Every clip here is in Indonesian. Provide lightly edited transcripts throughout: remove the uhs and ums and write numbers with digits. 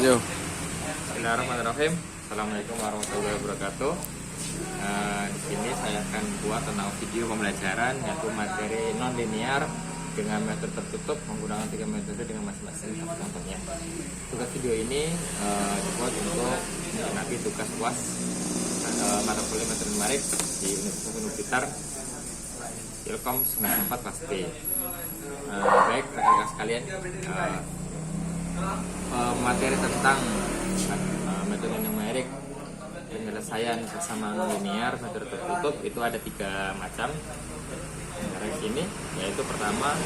Yo. Bismillahirrahmanirrahim. Assalamualaikum warahmatullahi wabarakatuh. Di sini saya akan buat tentang video pembelajaran yaitu materi non-linear dengan metode tertutup menggunakan 3 metode dengan masing-masing contohnya. Tugas video ini dibuat untuk mengenai tugas UAS mata kuliah metode numerik di Universitas Unpar Ilkom 94 kelas B. Baik rekan-rekan sekalian, materi tentang metode numerik penyelesaian bersama linear metode tertutup itu ada 3 macam dari sini, yaitu pertama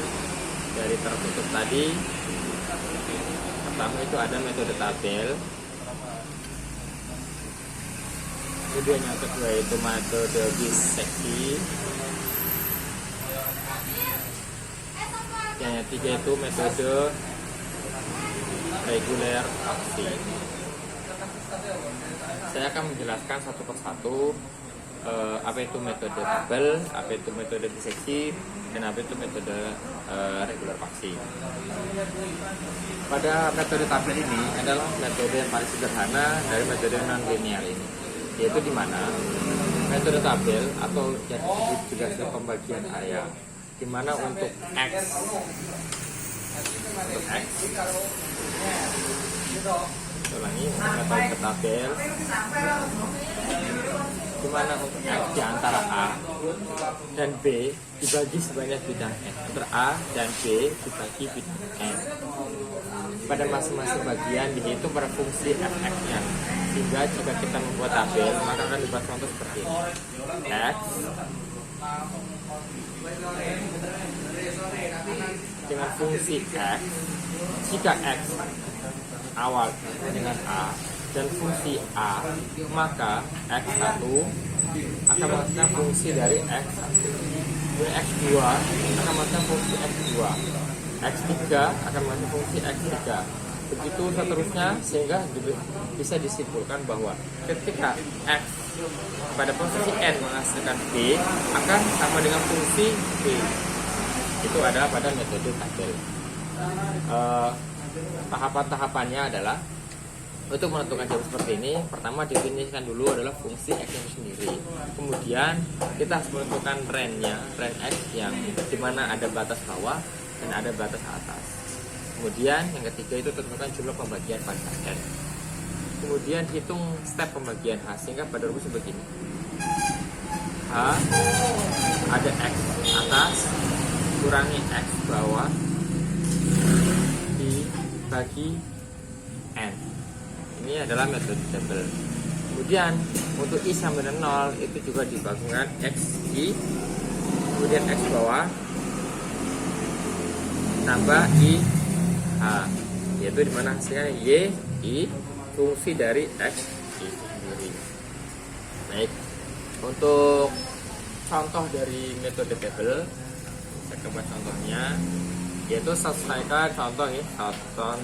dari tertutup tadi. Pertama itu ada metode tabel, kemudian yang kedua itu metode biseksi, yang ketiga itu metode reguler aksi. Saya akan menjelaskan satu persatu apa itu metode tabel, apa itu metode biseksi, dan apa itu metode reguler aksi. Pada metode tabel ini adalah metode yang paling sederhana dari metode non-linear ini, yaitu di mana metode tabel atau yang disebut juga sebagai pembagian area, di mana untuk X ulangi metode tabel di mana untuk X di antara A dan B dibagi sebanyak bidang N, antara A dan B dibagi bidang N. Pada masing-masing bagian dihitung pada fungsi fx-nya, sehingga jika kita membuat tabel maka akan dibuat contoh seperti ini. X dengan fungsi X, jika X awal dengan A dan fungsi A, maka X1 akan menghasilkan fungsi dari X1, X2 akan menghasilkan fungsi X2, X3 akan menghasilkan fungsi X3, begitu seterusnya, sehingga bisa disimpulkan bahwa ketika X pada posisi N menghasilkan B akan sama dengan fungsi B. Itu ada pada metode tabel. Tahapan-tahapannya adalah untuk menentukan jawaban seperti ini. Pertama definisikan dulu adalah fungsi X yang sendiri. Kemudian kita harus menentukan range-nya, range X yang dimana ada batas bawah dan ada batas atas. Kemudian yang ketiga itu tentukan jumlah pembagian pada N. Kemudian hitung step pembagian H, sehingga pada rumus begini. H ada X atas kurangi X bawah dibagi N. Ini adalah metode tabel. Kemudian untuk I sama dengan 0 itu juga dibagikan X I, kemudian X bawah tambah I H, yaitu dimana hasilnya Y I fungsi dari X I sendiri. Baik, untuk contoh dari metode tabel saya coba contohnya, yaitu selesaikan contoh ya, contoh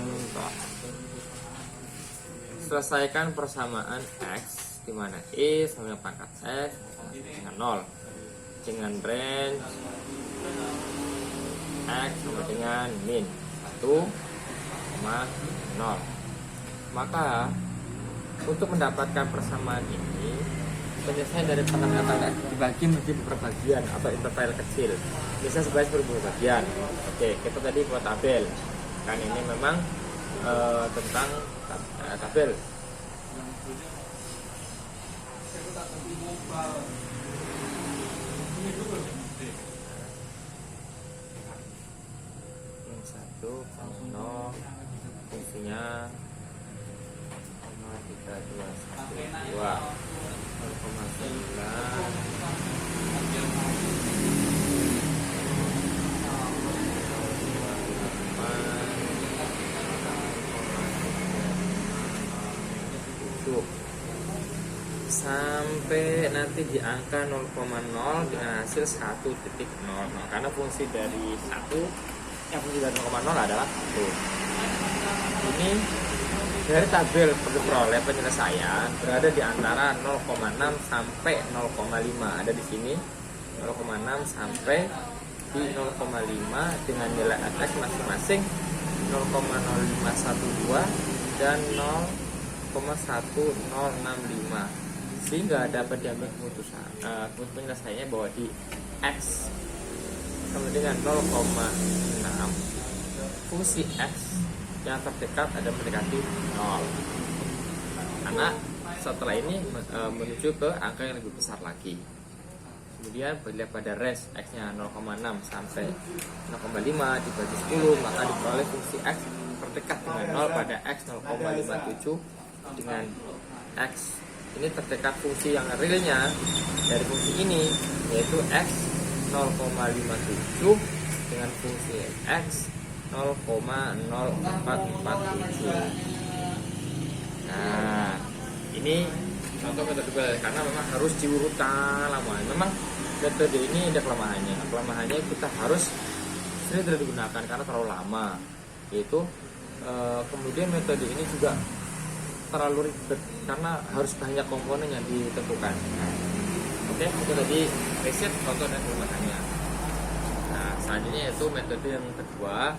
selesaikan persamaan X di mana I sama dengan pangkat X dengan 0 dengan range X sama dengan min 1,0. Maka untuk mendapatkan persamaan ini, penyelesaian dari pertanyaan dibagi menjadi perbagian atau interval kecil, bisa sebagai bagian. Oke, kita tadi buat tabel kan, ini memang tentang tabel. Ini 1, 0, fungsinya 3, 2, 1, 2, 0,9 sampai nanti di angka 0,0 dengan hasil 1.0, karena fungsi dari 1 yang fungsi dari 0,0 adalah 1. Ini dari tabel peroleh penyelesaian berada di antara 0,6 sampai 0,5. Ada di sini 0,6 sampai di 0,5 dengan nilai fx masing-masing 0,0512 dan 0,1065, sehingga dapat diambil keputusan penyelesaiannya bahwa di X sama dengan 0,6 fungsi X yang terdekat ada mendekati 0, karena setelah ini menuju ke angka yang lebih besar lagi. Kemudian bila pada range X nya 0,6 sampai 0,5 dibagi 10, maka diperoleh fungsi X terdekat dengan 0 pada X 0,57 dengan X ini terdekat fungsi yang realnya dari fungsi ini, yaitu X 0,57 dengan fungsi X 0,0447. Nah, ini contoh metode karena memang harus diurutkan lamanya. Memang metode ini ada kelemahannya. Kelemahannya kita harus sering tidak digunakan karena terlalu lama. Yaitu kemudian metode ini juga terlalu ribet karena harus banyak komponen yang ditentukan. Oke, itu tadi riset contoh dan kelemahannya. Nah, selanjutnya yaitu metode yang kedua,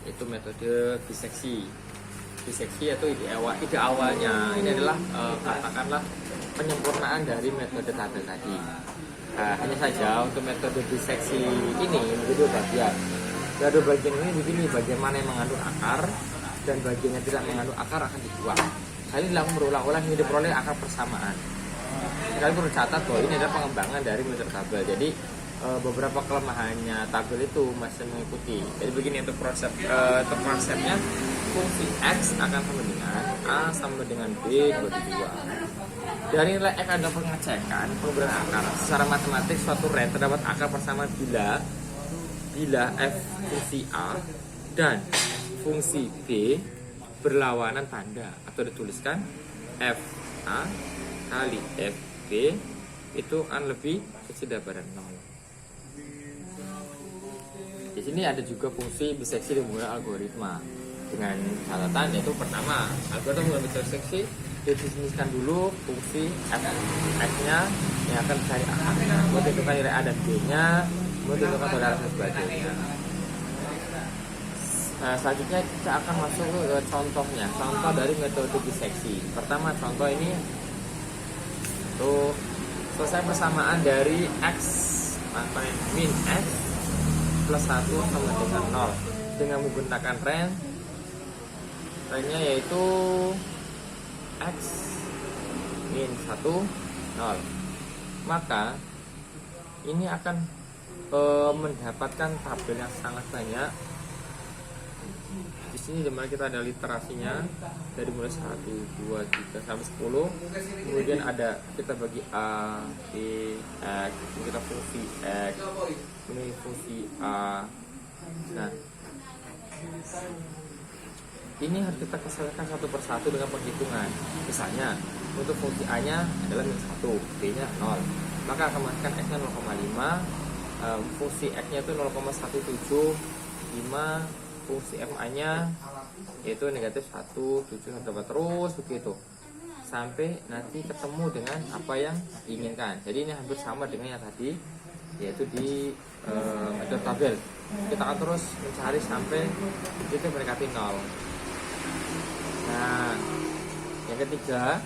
yaitu metode biseksi. Biseksi itu ide awalnya ini adalah katakanlah penyempurnaan dari metode tabel tadi. Nah, hanya saja untuk metode biseksi ini menjadi dua bagian. Dua bagian ini begini, bagian mana yang mengandung akar dan bagian yang tidak mengandung akar akan dibuang. Kali dilakukan berulang-ulang hingga diperoleh akar persamaan. Kalian perlu catat bahwa ini adalah pengembangan dari metode tabel. Jadi beberapa kelemahannya tabel itu masih mengikuti. Jadi begini untuk konsepnya, fungsi X akan sama dengan A sama dengan B dibagi 2. Dari nilai X ada pengecekan pengumpulan akar. Secara matematik suatu range terdapat akar persamaan bila F fungsi A dan fungsi B berlawanan tanda, atau dituliskan F A kali F B itu akan lebih kecil daripada 0. Di sini ada juga fungsi biseksi dengan algoritma dengan catatan, yaitu pertama, algoritma menggunakan biseksi didefinisikan dulu fungsi X-nya yang akan dicari akarnya, kemudian tentukan nilai A dan B-nya, kemudian tentukan toleransi dan sebagainya. Nah, selanjutnya kita akan masuk ke contohnya, contoh dari metode biseksi. Pertama, contoh ini tuh selesai persamaan dari X min X plus 1 sama dengan 0 dengan menggunakan range-nya yaitu X min 1 0. Maka ini akan mendapatkan tabel yang sangat banyak. Di sini dimana kita ada literasinya dari mulai 1, 2, 3 sampai 10. Kemudian ada kita bagi A, B, X, kita fungsi X, ini fungsi A. Nah, ini harus kita selesaikan satu persatu dengan penghitungan. Misalnya untuk fungsi A nya adalah min 1, B nya 0, maka akan menghasilkan X nya 0,5, fungsi X nya itu 0,175, fungsi FA nya yaitu negatif 1, 7, 1, terus begitu sampai nanti ketemu dengan apa yang diinginkan. Jadi ini hampir sama dengan yang tadi, yaitu di metode tabel. Kita akan terus mencari sampai titik mendekati 0. Nah, yang ketiga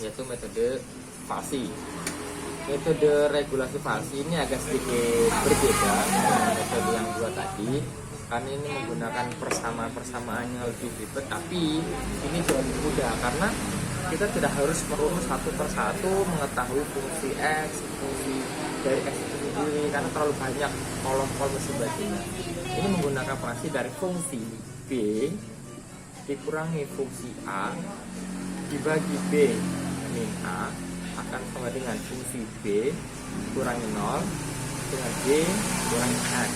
yaitu metode falsi. Metode regulasi falsi ini agak sedikit berbeda dengan metode yang dua tadi, karena ini menggunakan persamaan yang lebih ribet, tapi ini jauh lebih mudah karena kita tidak harus merunut satu persatu mengetahui fungsi X, fungsi dari X itu sendiri, karena terlalu banyak kolom-kolom dan sebagainya. Ini menggunakan operasi dari fungsi B dikurangi fungsi A dibagi B min A akan sama dengan fungsi B kurangi 0 dengan B kurangi X,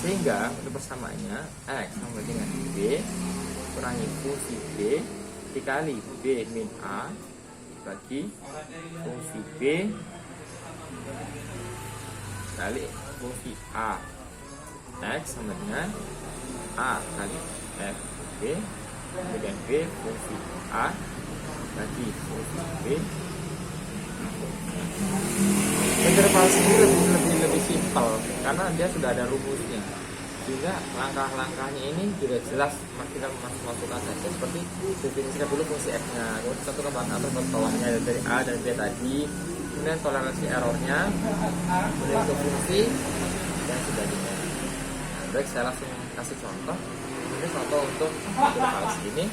sehingga untuk persamaannya X sama dengan B kurangi fungsi B dikali B min A dibagi fungsi B kali fungsi A. X sama dengan A kali F B kemudian B fungsi A bagi fungsi B. Metode falsi ini lebih simpel karena dia sudah ada rumusnya. Sehingga langkah-langkahnya ini sudah jelas, kita masukkan saja seperti definisikan dulu fungsi X-nya, kemudian tentukan batas atas bawahnya dari A dan B tadi, kemudian toleransi errornya, kemudian untuk fungsi dan sebagainya. Nah, baik, saya langsung kasih contoh. Ini contoh untuk hal ini.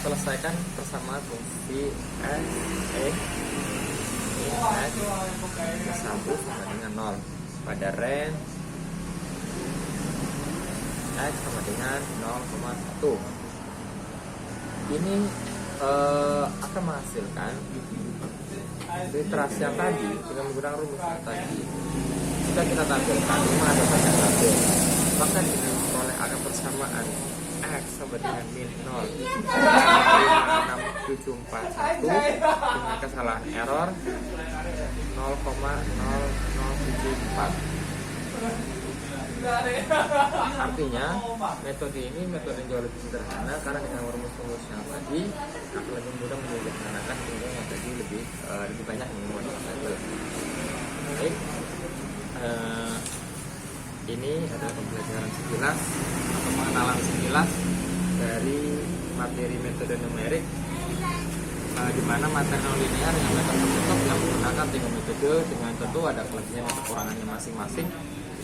Selesaikan persamaan fungsi X sama dengan 0 pada range X sama dengan 0,1. Ini akan menghasilkan literasi yang tadi dengan menggunakan rumus yang tadi. Jika kita tampilkan 5 ada banyak tabel, maka dengan memperoleh angka persamaan X sama dengan min 0 56741 dengan kesalahan error 0,0074. Artinya metode ini metode yang jauh lebih sederhana karena dengan rumus-rumus yang tadi akan lebih mudah menyederhanakan sehingga yang tadi lebih banyak menguasai tabel. Baik, ini adalah pembelajaran sekilas atau pengenalan sekilas dari materi metode numerik, di mana materi non linear yang metode tertutup yang menggunakan tiga metode dengan tentu ada kelebihan dan kekurangannya masing-masing.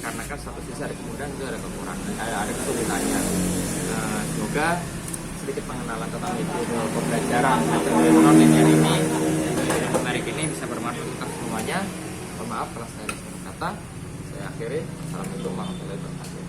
Karena kan satu sisi ada kemudahan, itu ada kekurangan, ada kesulitannya. Semoga sedikit pengenalan tentang metode pembelajaran metode non linear ini, metode numerik ini bisa bermanfaat untuk semuanya. Mohon maaf kalau saya ada salah kata. Saya akhiri. Assalamualaikum warahmatullahi wabarakatuh.